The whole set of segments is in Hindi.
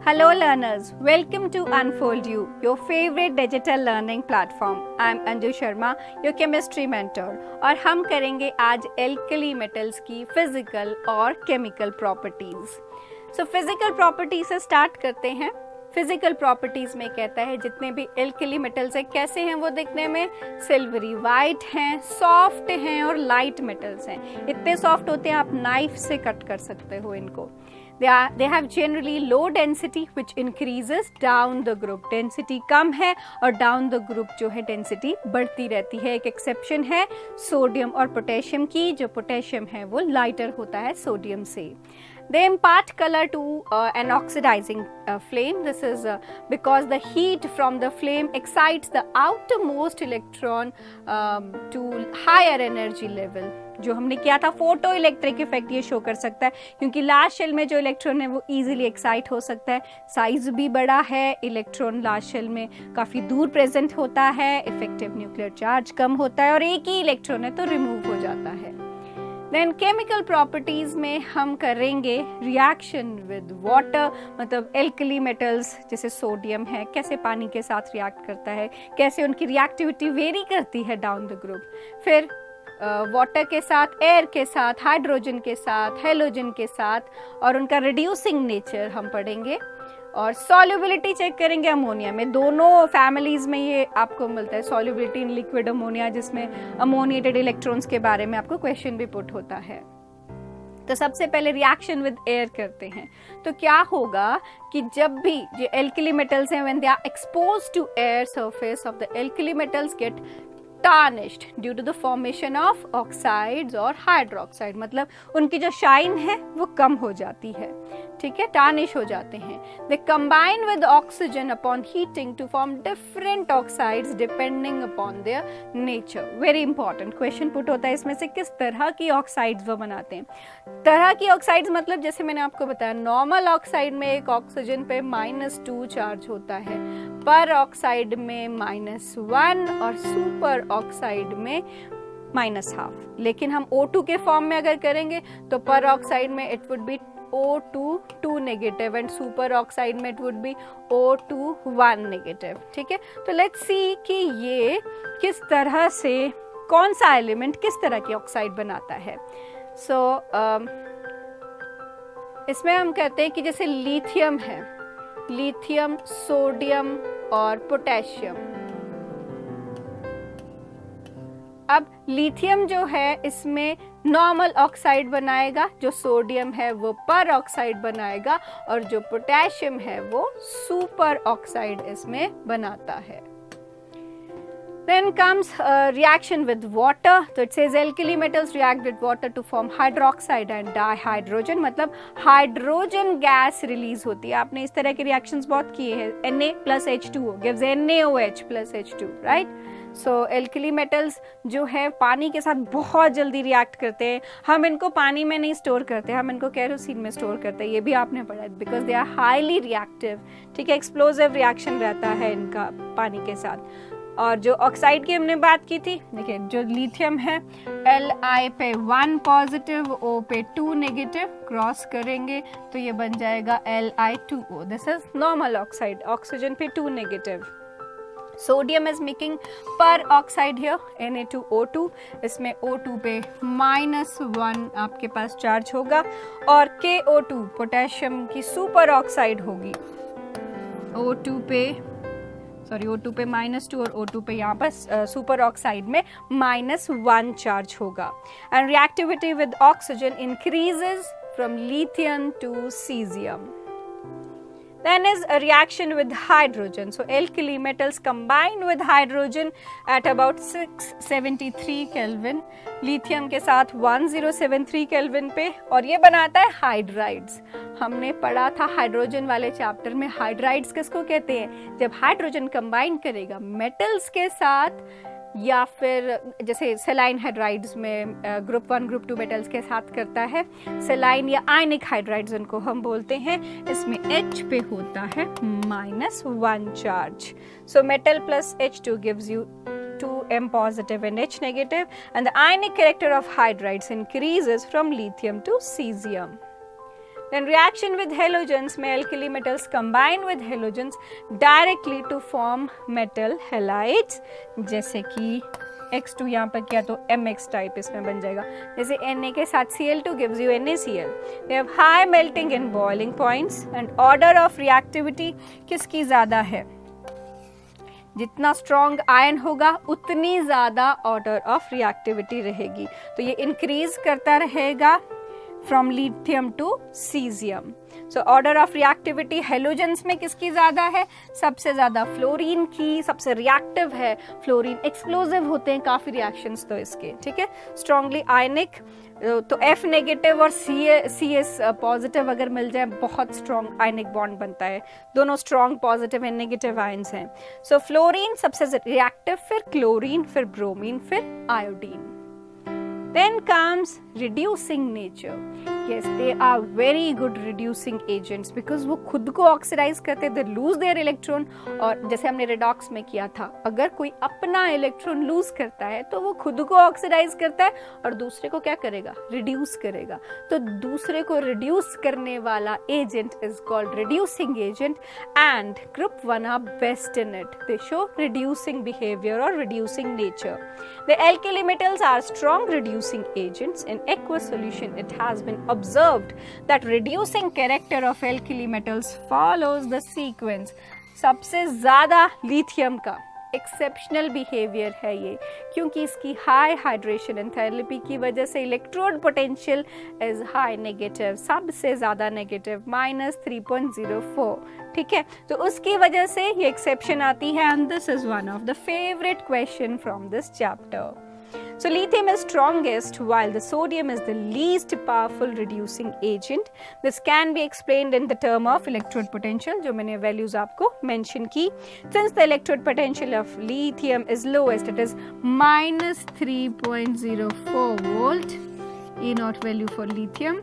Hello learners, welcome to Unfold You, your favorite digital learning platform. I am Anju Sharma, your chemistry mentor और हम करेंगे आज एल्कली मेटल्स की फिजिकल और chemical properties. So physical properties से स्टार्ट करते हैं। फिजिकल प्रॉपर्टीज में कहता है जितने भी एल्कली मेटल्स हैं कैसे हैं वो दिखने में, सिल्वरी वाइट हैं, सॉफ्ट हैं और लाइट मेटल्स हैं। इतने सॉफ्ट होते हैं आप नाइफ से कट कर सकते हो इनको। They have generally low density which increases down the group. Density कम है और down the group जो है density बढ़ती रहती है। एक एक्सेप्शन है सोडियम और पोटेशियम की, जो पोटेशियम है वो लाइटर होता है सोडियम से। They impart color to an oxidizing flame. This is because the heat from the flame excites the outermost electron to higher energy level. जो हमने किया था फोटो इलेक्ट्रिक इफेक्ट ये शो कर सकता है, क्योंकि लास्ट शेल में जो इलेक्ट्रॉन है वो इजीली एक्साइट हो सकता है। साइज भी बड़ा है, इलेक्ट्रॉन लास्ट शेल में काफ़ी दूर प्रेजेंट होता है, इफेक्टिव न्यूक्लियर चार्ज कम होता है और एक ही इलेक्ट्रॉन है तो रिमूव हो जाता है। देन केमिकल प्रॉपर्टीज में हम करेंगे रिएक्शन विद वाटर, मतलब एल्कली मेटल्स जैसे सोडियम है कैसे पानी के साथ रिएक्ट करता है, कैसे उनकी रिएक्टिविटी वेरी करती है डाउन द ग्रुप। फिर वाटर के साथ, एयर के साथ, हाइड्रोजन के साथ, हेलोजन के साथ और उनका रिड्यूसिंग नेचर हम पढ़ेंगे। और सॉल्युबिलिटी चेक करेंगे अमोनिया में। दोनों फैमिलीज में ये आपको मिलता है, सॉल्युबिलिटी इन लिक्विड अमोनिया, जिसमें अमोनिएटेड इलेक्ट्रॉन्स के बारे में आपको क्वेश्चन भी पुट होता है। तो सबसे पहले रिएक्शन विद एयर करते हैं। तो क्या होगा कि जब भी जो एल्कली मेटल्स हैं when they are exposed to air surface of the alkali metals get tarnished due to the formation of oxides और hydroxide, मतलब उनकी जो शाइन है वो कम हो जाती है, ठीक है, टार्निश हो जाते हैं। They combine with oxygen upon heating to form different oxides depending upon their nature. Very important question put होता है इसमें से, किस तरह की ऑक्साइड्स वो बनाते हैं। तरह की ऑक्साइड्स मतलब जैसे मैंने आपको बताया, नॉर्मल ऑक्साइड में एक ऑक्सीजन पे -2 चार्ज होता है, पर ऑक्साइड में -1 और सुपर ऑक्साइड में -12। लेकिन हम O2 के फॉर्म में अगर करेंगे तो पर ऑक्साइड में it would be O2 2 negative and superoxide में it would be O2 1 negative, ठीक है। तो लेट्स सी कि ये किस तरह से, कौन सा एलिमेंट किस तरह की ऑक्साइड बनाता है। सो इसमें हम कहते हैं कि जैसे लिथियम है, लिथियम, सोडियम और पोटेशियम। अब लिथियम जो है इसमें नॉर्मल ऑक्साइड बनाएगा, जो सोडियम है वो पर ऑक्साइड बनाएगा और जो पोटेशियम है वो सुपर ऑक्साइड इसमें बनाता है। Then comes reaction with water. So it says alkali metals react with water to form hydroxide and dihydrogen, मतलब हाइड्रोजन गैस रिलीज होती है। आपने इस तरह के रिएक्शंस बहुत किए हैं। Na plus H2O gives NaOH plus H2, right? सो एल्कली मेटल्स जो है पानी के साथ बहुत जल्दी रिएक्ट करते हैं। हम इनको पानी में नहीं स्टोर करते, हम इनको केरोसिन में स्टोर करते हैं, ये भी आपने पढ़ा है, because they are highly reactive, ठीक है, एक्सप्लोजिव रिएक्शन रहता है इनका पानी के साथ। और जो ऑक्साइड की हमने बात की थी, देखिए जो लिथियम है Li पे 1 पॉजिटिव, O पे 2 नेगेटिव, क्रॉस करेंगे तो ये बन जाएगा Li2O। This is normal oxide, oxygen पे 2 नेगेटिव। सोडियम इज मेकिंग पर ऑक्साइड हियर Na2O2, इसमें O2 पे -1 आपके पास चार्ज होगा और KO2 पोटेशियम की सुपर ऑक्साइड होगी, O2 पे -2 और O2 पे यहाँ पर सुपर ऑक्साइड में -1 चार्ज होगा। And reactivity with oxygen increases from lithium to caesium. Then is a reaction with hydrogen. So alkali metals combine with hydrogen at about 673 Kelvin, lithium के साथ 1073 Kelvin पे, और ये बनाता है हाइड्राइड्स। हमने पढ़ा था हाइड्रोजन वाले चैप्टर में, हाइड्राइड्स किसको कहते हैं, जब हाइड्रोजन कंबाइन करेगा मेटल्स के साथ, या फिर जैसे सेलाइन हाइड्राइड्स में ग्रुप 1 ग्रुप 2 मेटल्स के साथ करता है, सेलाइन या आयनिक हाइड्राइड्स उनको हम बोलते हैं। इसमें H पे होता है -1 charge. So metal plus H2 gives you 2M positive and H negative, and the ionic character of hydrides increases from lithium to cesium. Then reaction with halogens में alkali metals combine with halogens directly to form metal halides, जैसे कि X2 यहाँ पर किया तो MX टाइप इसमें बन जाएगा, जैसे Na के साथ Cl2 gives you NaCl. They have high melting and boiling points and order of reactivity किसकी ज़्यादा है? जितना स्ट्रॉन्ग आयन होगा उतनी ज़्यादा ऑर्डर ऑफ रिएक्टिविटी रहेगी, तो ये इंक्रीज करता रहेगा from lithium to caesium. So order of reactivity halogens में किसकी ज़्यादा है? सबसे ज़्यादा फ्लोरीन की, सबसे रिएक्टिव है फ्लोरीन. एक्सप्लोजिव होते हैं काफ़ी रिएक्शंस तो इसके, ठीक है. स्ट्रांगली आयनिक तो F नेगेटिव और CS पॉजिटिव अगर मिल जाए बहुत स्ट्रॉन्ग आयनिक बॉन्ड बनता है. दोनों strong positive and negative ions हैं. सो फ्लोरीन सबसे रिएक्टिव, फिर क्लोरीन, फिर ब्रोमीन, फिर iodine. Then comes reducing nature. Yes, they are very good reducing agents because वो खुद को ऑक्सीडाइज करते, they lose their electron. और जैसे हमने रेडॉक्स में किया था, अगर कोई अपना इलेक्ट्रॉन लूज करता है तो वो खुद को ऑक्सीडाइज करता है और दूसरे को क्या करेगा? रिड्यूस करेगा. तो दूसरे को रिड्यूस करने वाला agent is called reducing agent, and group 1 are best in it. They show reducing behaviour और reducing nature. The alkali metals are strong reducing agents. In aqueous solution, it has been observed that reducing character of alkali metals follows the sequence. सबसे ज़्यादा लिथियम का एक्सेप्शनल बिहेवियर है ये, क्योंकि इसकी हाई हाइड्रेशन एंथैल्पी की वजह से electrode potential is high negative, सबसे ज़्यादा नेगेटिव -3.04. ठीक है, तो उसकी वजह से ये एक्सेप्शन आती है, and this is one of the favourite question from this chapter. So lithium is strongest while the sodium is the least powerful reducing agent. This can be explained in the term of electrode potential, जो मैंने values आपको mention की. Since the electrode potential of lithium is lowest, it is -3.04 volt, E0 value for lithium,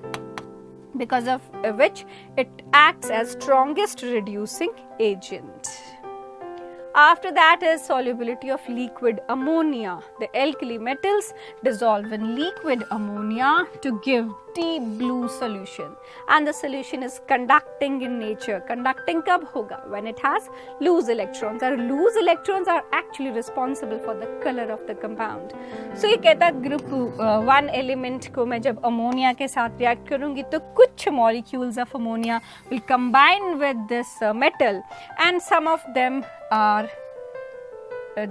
because of which it acts as strongest reducing agent. After that is solubility of liquid ammonia. The alkali metals dissolve in liquid ammonia to give deep blue solution, and the solution is conducting in nature. Conducting कब होगा? When it has loose electrons. और loose electrons are actually responsible for the color of the compound. So ये कहता है ग्रुप 1 एलिमेंट को मैं जब अमोनिया के साथ रिएक्ट करूंगी तो कुछ molecules of ammonia will combine with this metal, and some of them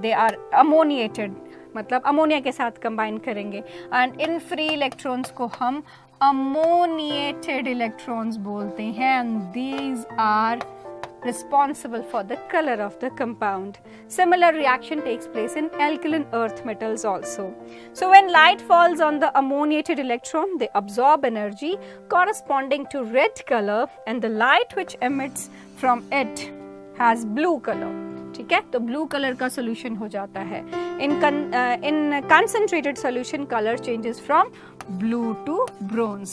they are ammoniated, मतलब अमोनिया के साथ कंबाइन करेंगे, एंड इन फ्री इलेक्ट्रॉन्स को हम अमोनिएटेड इलेक्ट्रॉन्स बोलते हैं, and these are responsible for the color of the compound. Similar reaction takes place in alkaline earth metals also. So when light falls on the ammoniated electron, they absorb energy corresponding to red color, and the light which emits from it has blue color. ठीक है, तो ब्लू कलर का सोल्यूशन हो जाता है. इन concentrated solution color changes from blue to bronze,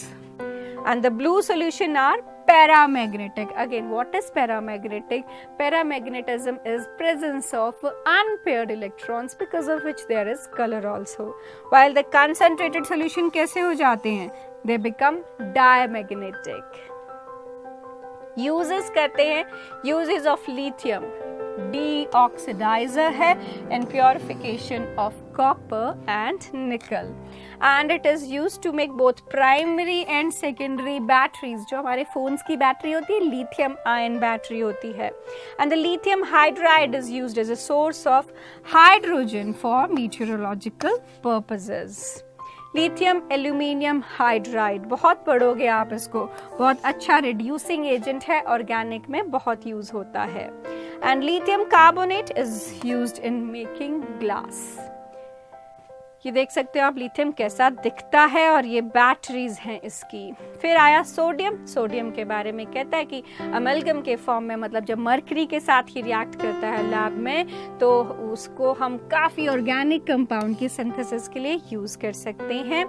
and the blue solution are paramagnetic. Again, what is paramagnetic? Paramagnetism is presence of unpaired electrons, because of which there is color also. While the concentrated solution कैसे हो जाते हैं? They become diamagnetic. Uses करते हैं, uses of lithium, deoxidizer है, and purification of copper and nickel, and it is used to make both primary and secondary batteries. जो हमारे phones की बैटरी होती है, lithium ion बैटरी होती है, and the lithium hydride is used as a source of hydrogen for meteorological purposes. Lithium aluminium hydride, बहुत पढ़ोगे आप इसको, बहुत अच्छा रिड्यूसिंग एजेंट है, ऑर्गेनिक में बहुत यूज होता है. And lithium carbonate is used in making glass. ये देख सकते हो आप लिथियम कैसा दिखता है, और ये बैटरीज हैं इसकी. फिर आया सोडियम. सोडियम के बारे में कहता है कि अमलगम के फॉर्म में, मतलब जब मर्करी के साथ ही रिएक्ट करता है लैब में, तो उसको हम काफ़ी ऑर्गेनिक कंपाउंड की सिंथेसिस के लिए यूज़ कर सकते हैं.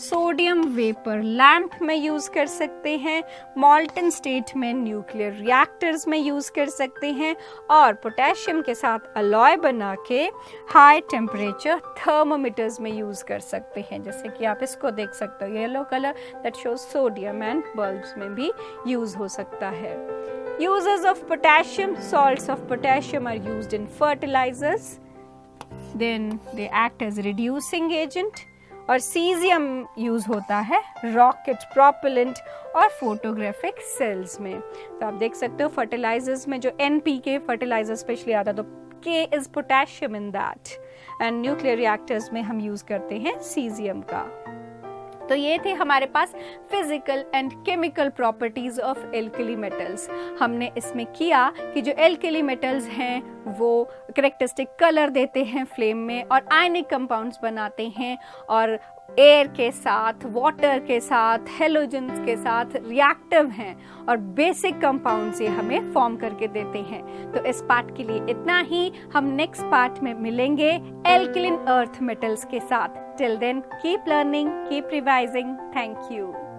सोडियम वेपर लैम्प में यूज़ कर सकते हैं, मॉल्टन स्टेट में न्यूक्लियर रिएक्टर्स में यूज़ कर सकते हैं, और पोटेशियम के साथ अलॉय बना के हाई टेम्परेचर थर्मोमीटर्स में यूज कर सकते हैं, जैसे कि आप इसको देख सकते हो, yellow colour that shows sodium, and bulbs में भी यूज हो सकता है। Uses of potassium: salts of potassium are used in fertilizers, then they act as reducing agent। और सीजियम यूज होता है रॉकेट, प्रोपेलेंट और फोटोग्राफिक सेल्स में। तो आप देख सकते हो फर्टिलाइजर्स में जो NPK फर्टिलाइजर स्पेशली आता है, तो K is potassium in that, and nuclear reactors में हम यूज करते हैं सीजियम का। तो ये थे हमारे पास physical and chemical properties of alkali metals. हमने इसमें किया कि जो एल्कली मेटल्स हैं वो करेक्टरिस्टिक कलर देते हैं फ्लेम में, और आयनिक कंपाउंड्स बनाते हैं, और एयर के साथ, वाटर के साथ, हेलोजेंस के साथ रिएक्टिव हैं, और बेसिक कंपाउंड्स ये हमें फॉर्म करके देते हैं। तो इस पार्ट के लिए इतना ही, हम नेक्स्ट पार्ट में मिलेंगे एल्कलिन अर्थ मेटल्स के साथ। Till then, keep learning, keep revising. Thank you.